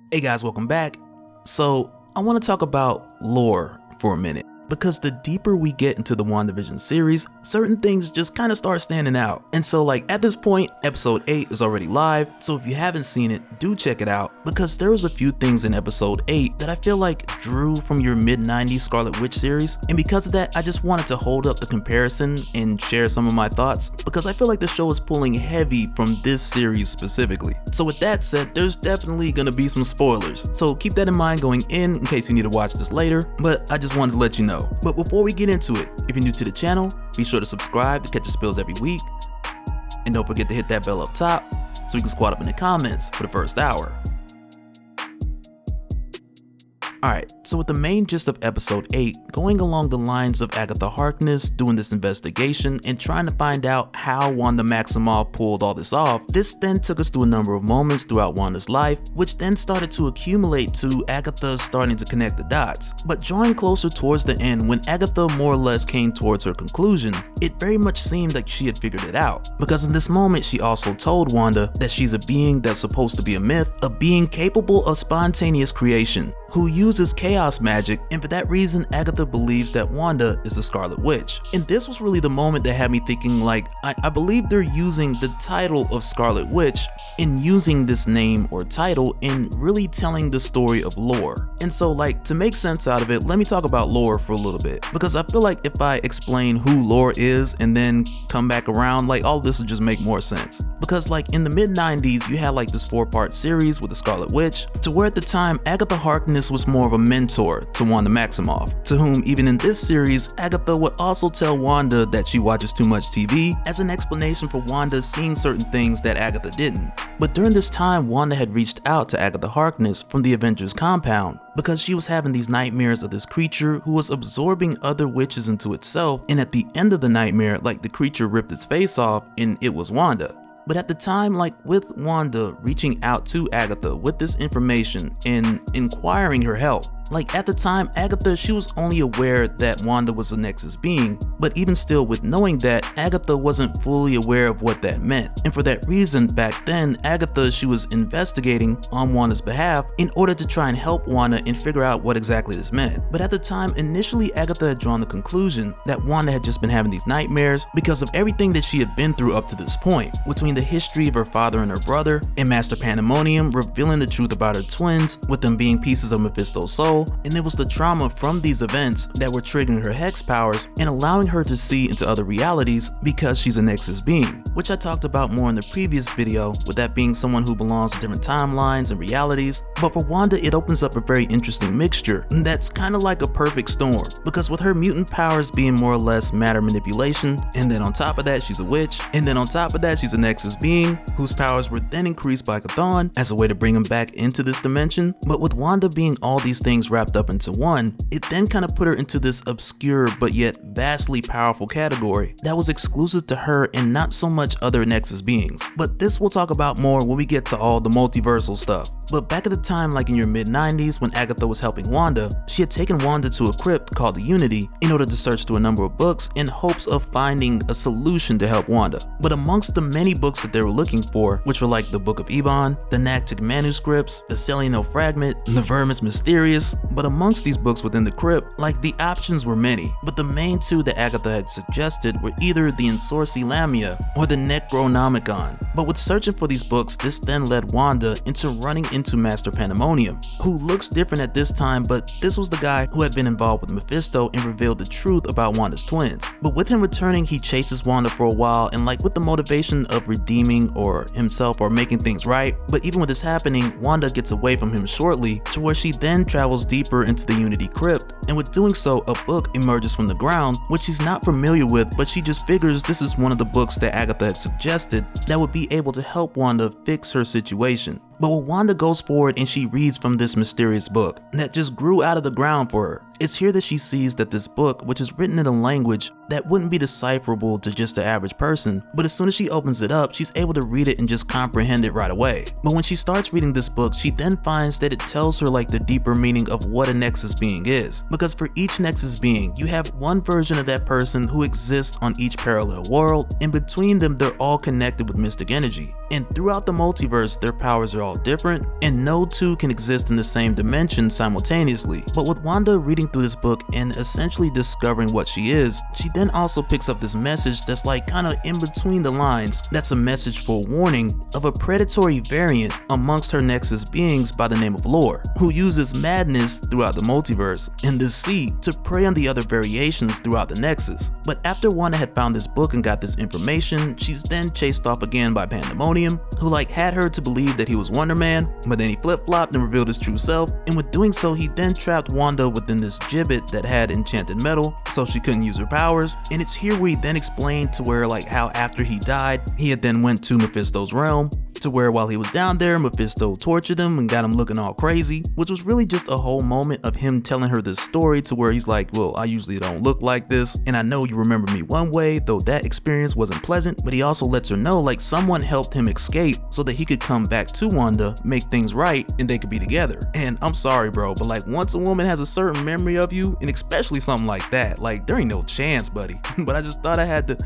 Hey guys, welcome back. So I want to talk about lore for a minute, because the deeper we get into the Wandavision series, certain things just kind of start standing out. And so at this point, episode 8 is already live, so if you haven't seen it, do check it out, because there was a few things in episode 8 that I feel like drew from your mid-90s Scarlet Witch series, and because of that, I just wanted to hold up the comparison and share some of my thoughts, because I feel like the show is pulling heavy from this series specifically. So with that said, there's definitely gonna be some spoilers, so keep that in mind going in case you need to watch this later, but I just wanted to let you know. But before we get into it, if you're new to the channel, be sure to subscribe to catch the spills every week, and don't forget to hit that bell up top so we can squad up in the comments for the first hour. Alright, so with the main gist of episode 8 going along the lines of Agatha Harkness doing this investigation and trying to find out how Wanda Maximoff pulled all this off, this then took us through a number of moments throughout Wanda's life, which then started to accumulate to Agatha starting to connect the dots. But drawing closer towards the end, when Agatha more or less came towards her conclusion, it very much seemed like she had figured it out. Because in this moment she also told Wanda that she's a being that's supposed to be a myth, a being capable of spontaneous creation, who uses chaos magic, and for that reason Agatha believes that Wanda is the Scarlet Witch. And this was really the moment that had me thinking I believe they're using the title of Scarlet Witch in using this name or title in really telling the story of lore. And so to make sense out of it, let me talk about lore for a little bit, because I feel like if I explain who lore is and then come back around, all this will just make more sense. Because in the mid-90s you had this 4-part series with the Scarlet Witch, to where at the time Agatha Harkness was more of a mentor to Wanda Maximoff, to whom even in this series Agatha would also tell Wanda that she watches too much TV as an explanation for Wanda seeing certain things that Agatha didn't. But during this time Wanda had reached out to Agatha Harkness from the Avengers compound, because she was having these nightmares of this creature who was absorbing other witches into itself, and at the end of the nightmare the creature ripped its face off and it was Wanda. But at the time, with Wanda reaching out to Agatha with this information and inquiring her help, at the time Agatha, she was only aware that Wanda was a Nexus being, but even still with knowing that, Agatha wasn't fully aware of what that meant. And for that reason, back then, Agatha, she was investigating on Wanda's behalf in order to try and help Wanda and figure out what exactly this meant. But at the time, initially Agatha had drawn the conclusion that Wanda had just been having these nightmares because of everything that she had been through up to this point, between the history of her father and her brother, and Master Pandemonium revealing the truth about her twins, with them being pieces of Mephisto's soul, and it was the trauma from these events that were triggering her hex powers and allowing her to see into other realities because she's a Nexus being, which I talked about more in the previous video, with that being someone who belongs to different timelines and realities. But for Wanda, it opens up a very interesting mixture that's kind of like a perfect storm, because with her mutant powers being more or less matter manipulation, and then on top of that she's a witch, and then on top of that she's a Nexus being whose powers were then increased by Chthon as a way to bring him back into this dimension. But with Wanda being all these things wrapped up into one, it then kind of put her into this obscure but yet vastly powerful category that was exclusive to her and not so much other Nexus beings. But this we'll talk about more when we get to all the multiversal stuff. But back at the time, in your mid-90s, when Agatha was helping Wanda, she had taken Wanda to a crypt called the Unity in order to search through a number of books in hopes of finding a solution to help Wanda. But amongst the many books that they were looking for, which were the Book of Ebon, the Nactic Manuscripts, the Seleno Fragment, the Vermis Mysterious, but amongst these books within the crypt, the options were many, but the main two that Agatha had suggested were either the Ensorci Lamia or the Necronomicon. But with searching for these books, this then led Wanda into running into Master Pandemonium, who looks different at this time, but this was the guy who had been involved with Mephisto and revealed the truth about Wanda's twins. But with him returning, he chases Wanda for a while, and with the motivation of redeeming or himself or making things right. But even with this happening, Wanda gets away from him shortly, to where she then travels deeper into the Unity crypt, and with doing so, a book emerges from the ground, which she's not familiar with, but she just figures this is one of the books that Agatha had suggested that would be able to help Wanda fix her situation. But when Wanda goes forward and she reads from this mysterious book that just grew out of the ground for her, it's here that she sees that this book, which is written in a language that wouldn't be decipherable to just the average person, but as soon as she opens it up, she's able to read it and just comprehend it right away. But when she starts reading this book, she then finds that it tells her the deeper meaning of what a Nexus being is. Because for each Nexus being, you have one version of that person who exists on each parallel world, and between them they're all connected with mystic energy. And throughout the multiverse, their powers are all different, and no two can exist in the same dimension simultaneously. But with Wanda reading through this book and essentially discovering what she is, she then also picks up this message that's like kinda in between the lines, that's a message for warning of a predatory variant amongst her Nexus beings by the name of Lore, who uses madness throughout the multiverse and deceit to prey on the other variations throughout the Nexus. But after Wanda had found this book and got this information, she's then chased off again by Pandemonium, who like had her to believe that he was Wonder Man, but then he flip-flopped and revealed his true self, and with doing so he then trapped Wanda within this gibbet that had enchanted metal, so she couldn't use her powers. And it's here where he then explained to where like how after he died, he had then went to Mephisto's realm, to where while he was down there, Mephisto tortured him and got him looking all crazy, which was really just a whole moment of him telling her this story to where he's like, well, I usually don't look like this, and I know you remember me one way, though that experience wasn't pleasant, but he also lets her know like someone helped him escape so that he could come back to Wanda, make things right, and they could be together. And I'm sorry bro, but like once a woman has a certain memory of you, and especially something like that, like there ain't no chance, buddy. But I just thought I had to,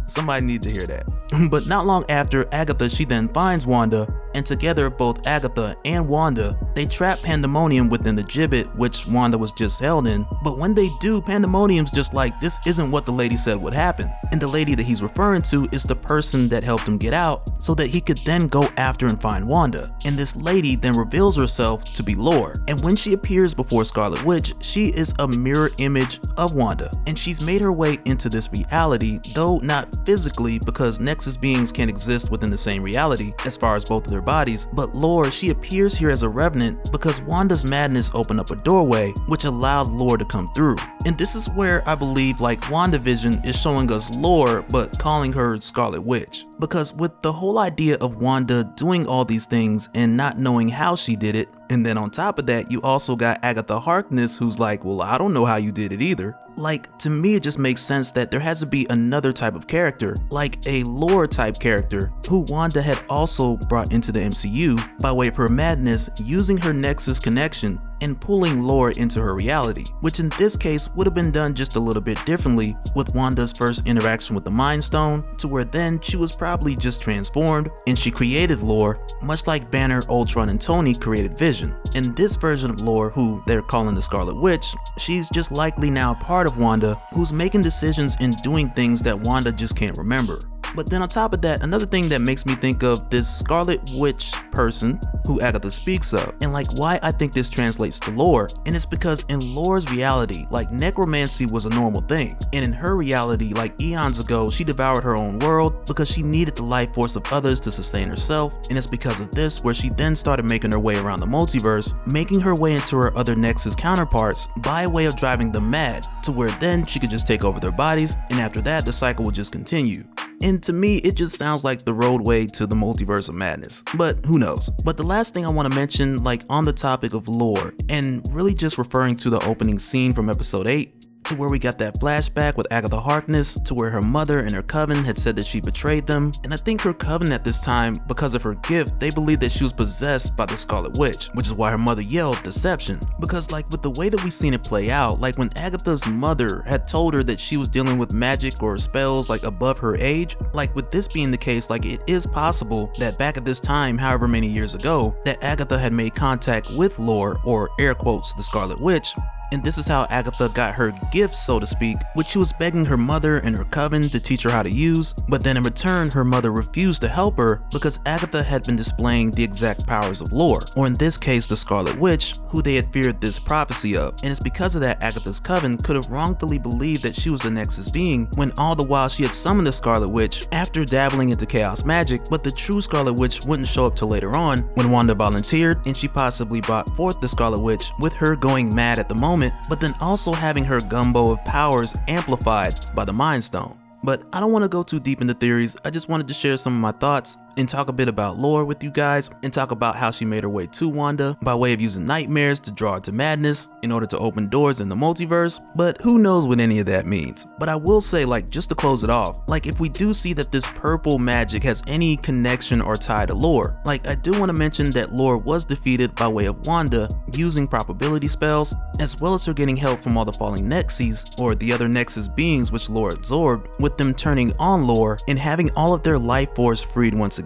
somebody need to hear that. But not long after, Agatha, she then finds Wanda, and together both Agatha and Wanda, they trap Pandemonium within the gibbet which Wanda was just held in. But when they do, Pandemonium's just like, this isn't what the lady said would happen. And the lady that he's referring to is the person that helped him get out so that he could then go after and find Wanda. And this lady then reveals herself to be Lore. And when she appears before Scarlet Witch, she is a mirror image of Wanda. And she's made her way into this reality, though not physically because Nexus beings can't exist within the same reality as far as both of their bodies. But Lore, she appears here as a revenant because Wanda's madness opened up a doorway which allowed Lore to come through. And this is where I believe like Wandavision is showing us Lore but calling her Scarlet Witch. Because with the whole idea of Wanda doing all these things and not knowing how she did it, and then on top of that you also got Agatha Harkness who's like, well, I don't know how you did it either. Like, to me it just makes sense that there has to be another type of character, like a Lore type character, who Wanda had also brought into the MCU by way of her madness using her Nexus connection and pulling Lore into her reality, which in this case would have been done just a little bit differently with Wanda's first interaction with the Mind Stone, to where then she was probably just transformed and she created Lore, much like Banner, Ultron, and Tony created Vision. And this version of Lore, who they're calling the Scarlet Witch, she's just likely now a part of Wanda, who's making decisions and doing things that Wanda just can't remember. But then on top of that, another thing that makes me think of this Scarlet Witch person who Agatha speaks of, and like why I think this translates to Lore, and it's because in Lore's reality, like necromancy was a normal thing, and in her reality, like eons ago, she devoured her own world because she needed the life force of others to sustain herself, and it's because of this where she then started making her way around the multiverse, making her way into her other Nexus counterparts by way of driving them mad, to where then she could just take over their bodies, and after that the cycle would just continue. And to me, it just sounds like the roadway to the multiverse of madness, but who knows. But the last thing I want to mention, like on the topic of Lore, and really just referring to the opening scene from episode 8, to where we got that flashback with Agatha Harkness, to where her mother and her coven had said that she betrayed them, and I think her coven at this time, because of her gift, they believed that she was possessed by the Scarlet Witch, which is why her mother yelled deception. Because like with the way that we seen it play out, like when Agatha's mother had told her that she was dealing with magic or spells like above her age, like with this being the case, like it is possible that back at this time, however many years ago, that Agatha had made contact with Lore, or air quotes, the Scarlet Witch. And this is how Agatha got her gift, so to speak, which she was begging her mother and her coven to teach her how to use, but then in return her mother refused to help her because Agatha had been displaying the exact powers of Lore, or in this case the Scarlet Witch, who they had feared this prophecy of. And it's because of that Agatha's coven could have wrongfully believed that she was a Nexus being, when all the while she had summoned the Scarlet Witch after dabbling into chaos magic, but the true Scarlet Witch wouldn't show up till later on when Wanda volunteered and she possibly brought forth the Scarlet Witch, with her going mad at the moment, but then also having her gumbo of powers amplified by the Mind Stone. But I don't want to go too deep into theories, I just wanted to share some of my thoughts and talk a bit about Lore with you guys, and talk about how she made her way to Wanda by way of using nightmares to draw her to madness in order to open doors in the multiverse, but who knows what any of that means. But I will say, like, just to close it off, like if we do see that this purple magic has any connection or tie to Lore, like I do want to mention that Lore was defeated by way of Wanda using probability spells, as well as her getting help from all the falling Nexus, or the other Nexus beings which Lore absorbed, with them turning on Lore and having all of their life force freed once again.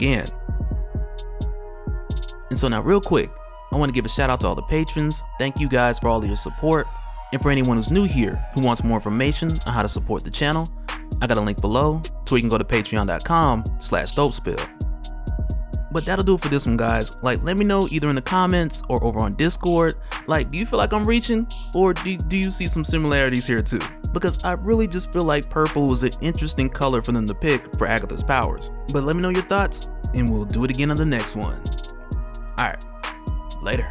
And so now real quick, I want to give a shout out to all the patrons. Thank you guys for all of your support. And for anyone who's new here who wants more information on how to support the channel, I got a link below so you can go to patreon.com/dopespill. But that'll do it for this one, guys. Like, let me know either in the comments or over on Discord. Like, do you feel like I'm reaching, or do you see some similarities here too? Because I really just feel like purple was an interesting color for them to pick for Agatha's powers. But let me know your thoughts, and we'll do it again on the next one. Alright, later.